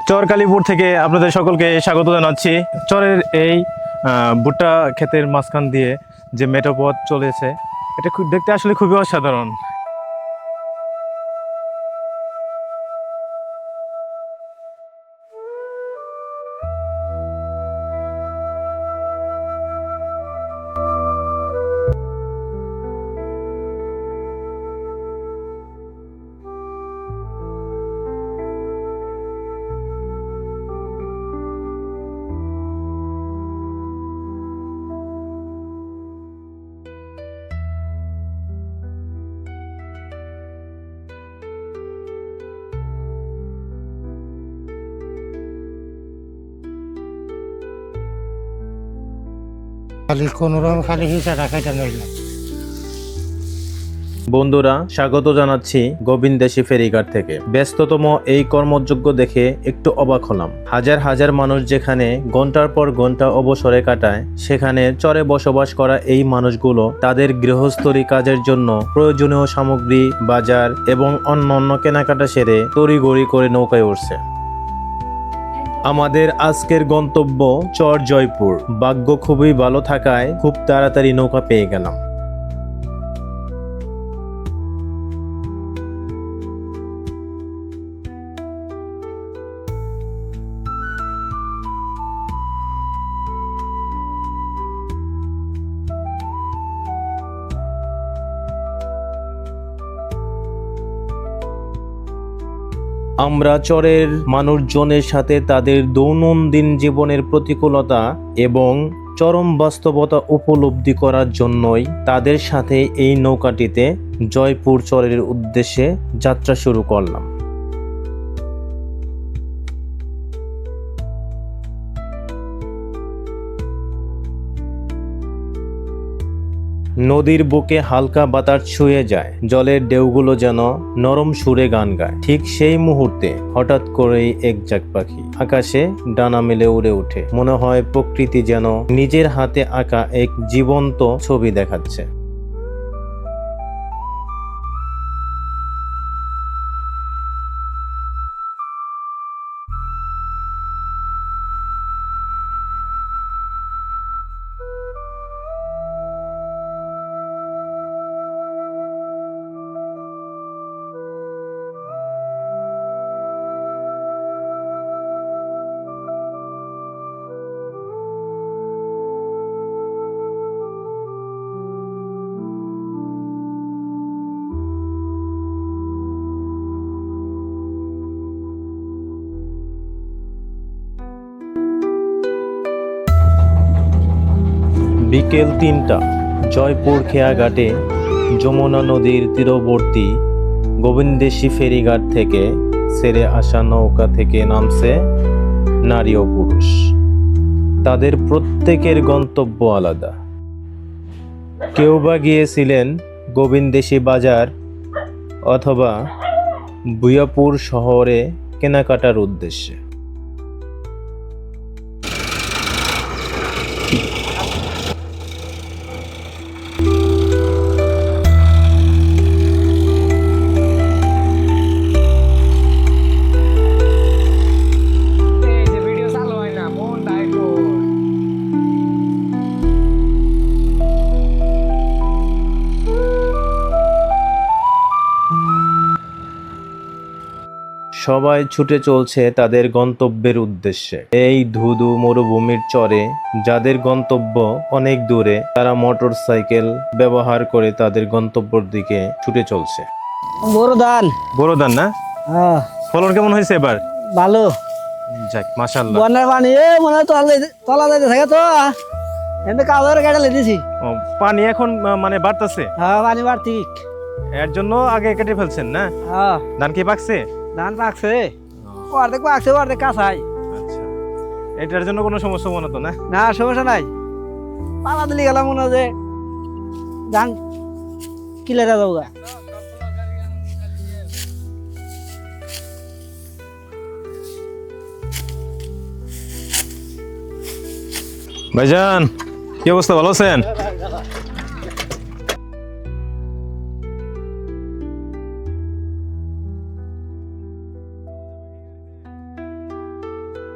চর কালীপুর থেকে আপনাদের সকলকে স্বাগত জানাচ্ছি। চরের এই ভুট্টা ক্ষেতের মাঝখান দিয়ে যে মেঠো পথ চলেছে, এটা দেখতে আসলে খুবই অসাধারণ। খালি কোনোরকম খালি হিসা রাখাইটা নইলাম। বন্ধুরা, স্বাগত জানাচ্ছি গোবিন্দেশী ফেরিঘাট থেকে। ব্যস্ততম এই কর্মযজ্ঞ দেখে একটু অবাক হলাম। হাজার হাজার মানুষ যেখানে ঘন্টার পর ঘন্টা অবসরে কাটায়, সেখানে চরে বসবাস করা এই মানুষগুলো তাদের গৃহস্থলী কাজের জন্য প্রয়োজনীয় সামগ্রী, বাজার এবং অন্য কেনাকাটা সেরে তড়িঘড়ি করে নৌকায় উঠছে। আমাদের আজকের গন্তব্য চর জয়পুর। ভাগ্য খুবই ভালো থাকায় খুব তাড়াতাড়ি নৌকা পেয়ে গেলাম। আমরা চরের মানুষজনের সাথে তাদের দৈনন্দিন জীবনের প্রতিকূলতা এবং চরম বাস্তবতা উপলব্ধি করার জন্যই তাদের সাথে এই নৌকাটিতে জয়পুর চরের উদ্দেশ্যে যাত্রা শুরু করলাম। নদীর বুকে হালকা বাতাস ছুঁয়ে যায়, জলের ঢেউগুলো যেন নরম সুরে গান গায়। ঠিক সেই মুহূর্তে হঠাৎ করেই এক ঝাঁক পাখি আকাশে ডানা মেলে উড়ে ওঠে। মনে হয় প্রকৃতি যেন নিজের হাতে আঁকা এক জীবন্ত ছবি দেখাচ্ছে। বিকেল ৩টা, জয়পুর খেয়াঘাটে যমুনা নদীর তীরবর্তী গোবিন্দেশী ফেরিঘাট থেকে ছেড়ে আসা নৌকা থেকে নামছে নারী ও পুরুষ। তাদের প্রত্যেকের গন্তব্য আলাদা। কেউ বা গিয়েছিলেন গোবিন্দেশী বাজার অথবা ভুয়াপুর শহরে কেনাকাটার উদ্দেশ্যে। সবাই ছুটে চলছে তাদের গন্তব্যের উদ্দেশ্যে। এই ধুধু মরুভূমির চরে যাদের গন্তব্য অনেক দূরে, তারা মোটর সাইকেল ব্যবহার করে তাদের গন্তব্যের দিকে ছুটে চলছে। বড় ধান। বড় ধান না? হ্যাঁ, ফলন কেমন হয়েছে এবার? ভালো। যাক, মাশাআল্লাহ। বন্যার পানি মনে তলা যাইতে থাকে তো এমনি কাগজের গাড়ি লেগেছি। ও, পানি এখন মানে বাড়তেছে? হ্যাঁ, পানি বাড়তি। এর জন্য আগে কেটে ফেলছেন না? হ্যাঁ, ধান কি পাকছে? ধান পাকছে, অর্ধেক পাকছে, অর্ধেক কাঁচাই। আচ্ছা, এটার জন্য কোনো সমস্যা মনে তো না? না, সমস্যা নাই। পালা দিলি গেলাম মনে হয় যে ধান কিলে যাবো গা। ভাইজান, কি অবস্থা, ভালো আছেন?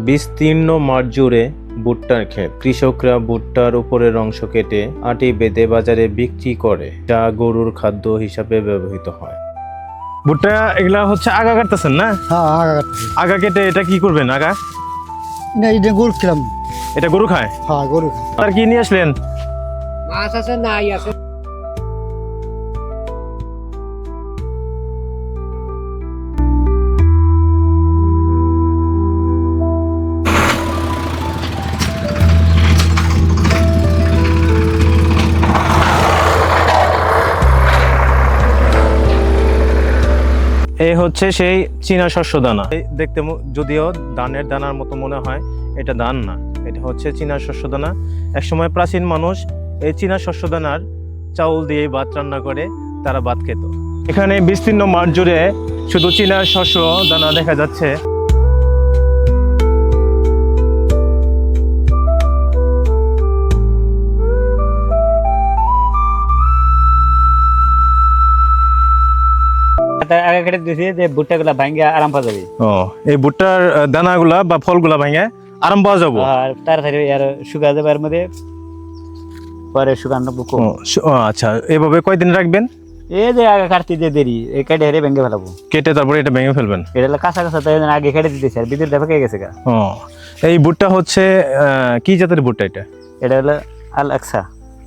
বিস্তীর্ণ মাঠ জুড়ে ভুট্টার ক্ষেত। কৃষকরা ভুট্টার উপরের অংশ কেটে আটি বেঁধে বাজারে বিক্রি করে, যা গরুর খাদ্য হিসাবে ব্যবহৃত হয়। ভুট্টা এগুলা হচ্ছে আগা কাটতেছেন না? হ্যাঁ আগা কাটছি আগা কেটে এটা কি করবেন? আগা না, এটা গরু খেলাম। এটা গরু খায়? হ্যাঁ গরু আর কি নিয়ে আসলেন? মাছ আছে নাই আছে। এই হচ্ছে সেই চীনা শস্য দানা। এই দেখতে যদিও ধানের দানার মতো মনে হয়, এটা ধান না, এটা হচ্ছে চীনা শস্য দানা। একসময় প্রাচীন মানুষ এই চীনা শস্য দানার চাউল দিয়ে ভাত রান্না করে তারা ভাত খেত। এখানে বিস্তীর্ণ মাঠ জুড়ে শুধু চীনা শস্য দানা দেখা যাচ্ছে। আগে কেটে দিয়েছি যে ভুট্টাগুলা ভাঙ্গে আরাম পাওয়া যাবে। ও, এই ভুট্টার দানাগুলা বা ফলগুলা ভেঙে আরাম পাওয়া যাবো। আর তাড়াতাড়ি আর শুকা যাবে, এর মধ্যে পরে শুকানো বুকো। ও আচ্ছা, এভাবে কয়দিন রাখবেন? এই যে আগে কাটতে যে দেরি, এই কেটে হেরে ভেঙে ফেলাবো। কেটে তারপরে এটা ভেঙে ফেলবেন? এটা হলো কাঁচা কাঁচা, তাই জন্য আগে কেটে দিতেছি, আর ভিতরে পেকে গেছে গা। ও, এই ভুট্টা হচ্ছে কি জাতের ভুট্টা এটা? এটা হলো আল আকসা।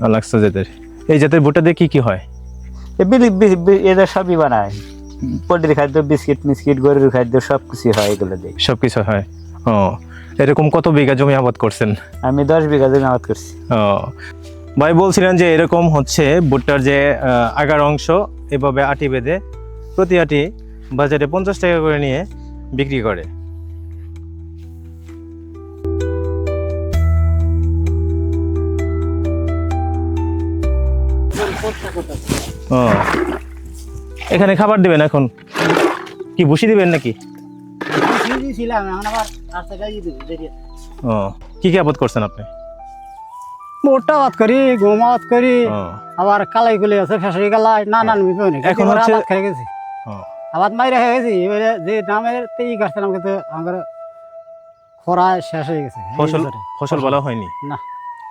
আলাক্সা জাতের। এই জাতের ভুট্টা দিয়ে কি কি হয়? এদের সবই বানায়, পোল্ট্রি খাদ্য, বিস্কিট মিস্কিট, গরুর খাদ্য, সব কিছু হয় এগুলো দিয়ে। সবকিছু হয়। ও, এরকম কত বিঘা জমি আবাদ করছেন? আমি 10 বিঘা জমি আবাদ করছি। ও, ভাই বলছিলেন যে এরকম হচ্ছে ভুট্টার যে আগার অংশ এভাবে আটি বেঁধে প্রতি আটি বাজারে 50 টাকা করে নিয়ে বিক্রি করে। ও, এখানে খাবার দিবেন এখন? কি ভুসি দিবেন নাকি? ছিলাম এখন আবার রাস্তায় দিয়ে দেবো দেরি। ও, কি কি আবাদ করছেন আপনি? মোটা আবাদ করি, গম আবাদ করি, ও, আবার কালাই কুলি আছে, ফেসারি কালাই, নানান বিভিন্ন। এখন হচ্ছে- আবাদ খেয়ে গেছি, ও, আবাদ মাইরে হয়ে গেছি। এবারে যে দামের তেই গাছছিলাম, কিন্তু আমার খরা শেষ হয়ে গেছে। এই ফসল বছরে ফসল ভালো হয়নি? না,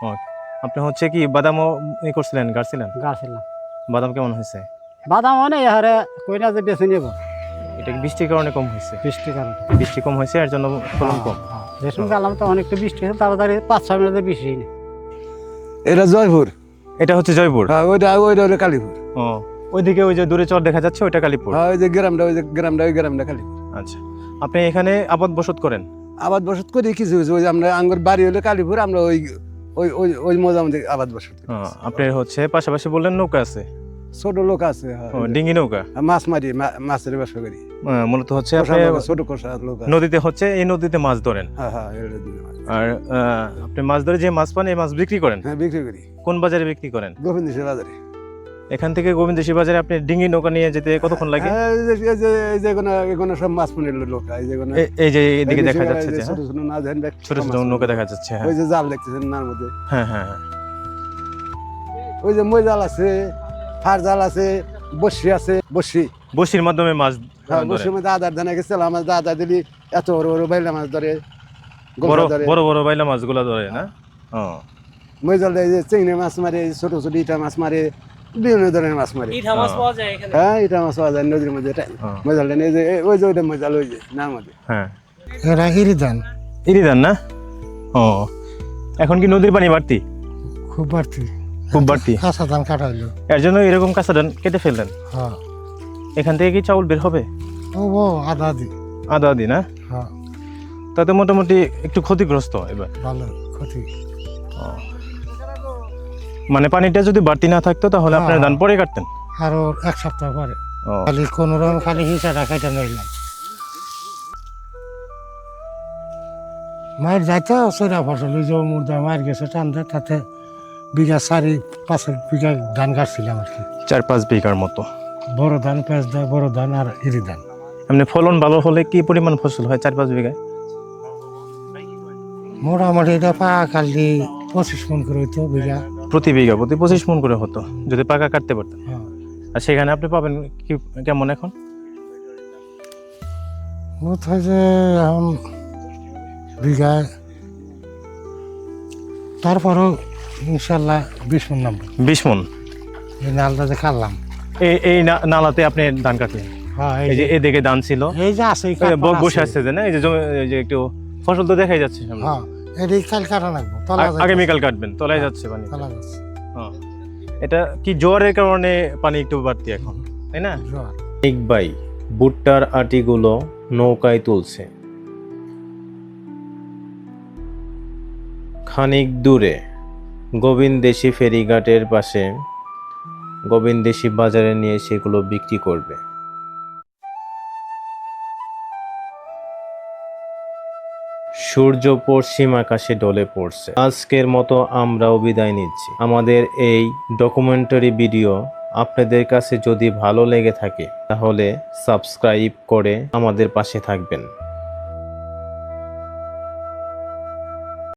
ও, আপনি হচ্ছে কি বাদামও করছিলেন, গাড়ছিলেন? গাছছিলাম বাদাম কেমন হয়েছে? বাদাম অনেক হারে কই না যে বেছে নেব। এটা কি বৃষ্টির কারণে কম হয়েছে? বৃষ্টির কারণে বৃষ্টি কম হয়েছে, এর জন্য ফলন কম। যে সময় গেলাম তো অনেকটা বৃষ্টি হয়েছে, তাড়াতাড়ি 5-6 মিনিটে বৃষ্টি হয়নি। এটা জয়পুর। এটা হচ্ছে জয়পুর। হ্যাঁ, ওইটা হলো কালীপুর। ও, ওইদিকে ওই যে দূরে চর দেখা যাচ্ছে, ওইটা কালীপুর। হ্যাঁ, ওই যে গ্রামটা, ওই গ্রামটা কালীপুর। আচ্ছা, আপনি এখানে আবাদ বসত করেন? আবাদ বসত করি কিছু কিছু। ওই যে আমরা আঙ্গুর বাড়ি হলো কালীপুর, আমরা ওই ওই ওই ওই মোজামুজি আবাদ বসত করি। আপনার হচ্ছে পাশাপাশি বললেন নৌকা আছে? ছোট লোক আছে। হ্যাঁ, ও, ডিঙ্গি নৌকা। মাছ মারি, মাছের ব্যবসা করি। মূলত হচ্ছে কষা আপনি লোক, ছোট কষা লোক আছে। নদীতে হচ্ছে, এই নদীতে মাছ ধরেন। হ্যাঁ হ্যাঁ, এটা দিই মাছ। আর আপনি মাছ ধরে যে মাছ পান, এই মাছ বিক্রি করেন? হ্যাঁ, বিক্রি করি কোন বাজারে বিক্রি করেন? গোবিন্দেশ্বর বাজারে। এখান থেকে গোবিন্দেশ্বর বাজারে আপনি ডিঙ্গি নৌকা নিয়ে যেতে কতক্ষণ লাগে? হ্যাঁ, এই যে এখানে সব মাছ পানির লোক। এই যে এই যে এদিকে দেখা যাচ্ছে যে, ছোট ছোট না ধান ব্যাগ, ছোট ছোট নৌকা দেখা যাচ্ছে। হ্যাঁ ওই যে জাল দেখতেছেন নার মধ্যে। হ্যাঁ হ্যাঁ হ্যাঁ। ওই যে মই জাল আছে, ফার জাল আছে, বসি আছে, বসি। বসির মাধ্যমে মাছ হ্যাঁ, ধরেন? বসির মধ্যে আদার ধানে গেছিলাম, আমার দাদা দিলি এত বড় বড় বাইলা মাছ ধরে, বড় গোলসা ধরে। বড় বড় বাইলা মাছগুলা ধরে না? ও, মই জাল দেয় যে চিংড়ি মাছ মারে, ছোট ছোট ইটা মাছ মারে, বিভিন্ন ধরনের মাছ মারে। হ্যাঁ, ইটা মাছ পাওয়া যায় নদীর মধ্যে। মই জাল দেয়, এই যে ওই যে ওইটা মই জাল, ওই যে নার মধ্যে। হ্যাঁ, এরা হিরি ধান ইরিদান না? ও, এখন কি নদীর পানি বাড়তি? খুব বাড়তি, খুব বাড়তি। কাঁচা ধান কাটা হইলো। এর জন্য এরকম কাঁচা ধান কেটে ফেললেন। হ্যাঁ, এখান থেকে কি চাউল বের হবে? ও আদা দি। আদা আদি না? হ্যাঁ, তাতে মোটামুটি একটু ক্ষতিগ্রস্ত এবার। ভালো ক্ষতি। মানে পানিটা যদি বাড়তি না থাকতো তাহলে আপনার হ্যাঁ। ধান পরে কাটতেন? আরো 1 সপ্তাহ পরে ও, খালি কোন রকম খালি হিসাটা খাইতে নইলাম। মায়ের যাইতে সৈরা ফসল, ওই যে মুর্দা মায়ের গেছে টান্দা, তাতে বিঘা 4-5 বিঘা ধান কাটছিলাম আর কি। 4-5 বিঘার মতো। বড় ধান, পেঁয়াজ ধান, বড় ধান আর ইরি ধান। এমনি ফলন ভালো হলে কি পরিমাণ ফসল হয় 4-5 বিঘায়? মোটামুটি এটা পাকা কাটলি 25 মন করে হইতো বিঘা। প্রতি বিঘা প্রতি 25 মন করে হতো যদি পাকা কাটতে পারতেন। হ্যাঁ, আর সেখানে আপনি পাবেন কি কেমন এখন? বোধ হয় যে এখন বিঘায় তারপরও ইনশাল্লাহ 20 মণ নামবে। 20 মণ। এই নালটা যে খাল্লাম, এই নালাতে আপনি ধান কাটলেন? হ্যাঁ এই যে এদিকে ধান ছিল, এই যে আছে বসে আসছে যে না, এই যে জমি, এই যে একটু ফসল তো দেখাই যাচ্ছে সামনে। হ্যাঁ এটাই কাল কাটা লাগবে, তলা যাচ্ছে, আগামীকাল কাটবেন, তলায় যাচ্ছে পানি। তলা যাচ্ছে। হ্যাঁ। এটা কি জোয়ারের কারণে পানি একটু বাড়তি এখন, তাই না? জোয়ার। এক ভাই ভুট্টার আটিগুলো নৌকায় তুলছে। খানিক দূরে গোবিন্দেশী ফেরিঘাটের পাশে গোবিন্দেশী বাজারে নিয়ে সেগুলো বিক্রি করবে। সূর্য পশ্চিম আকাশে ঢলে পড়ছে। আজকের মতো আমরাও বিদায় নিচ্ছি। আমাদের এই ডকুমেন্টারি ভিডিও আপনাদের কাছে যদি ভালো লেগে থাকে তাহলে সাবস্ক্রাইব করে আমাদের পাশে থাকবেন।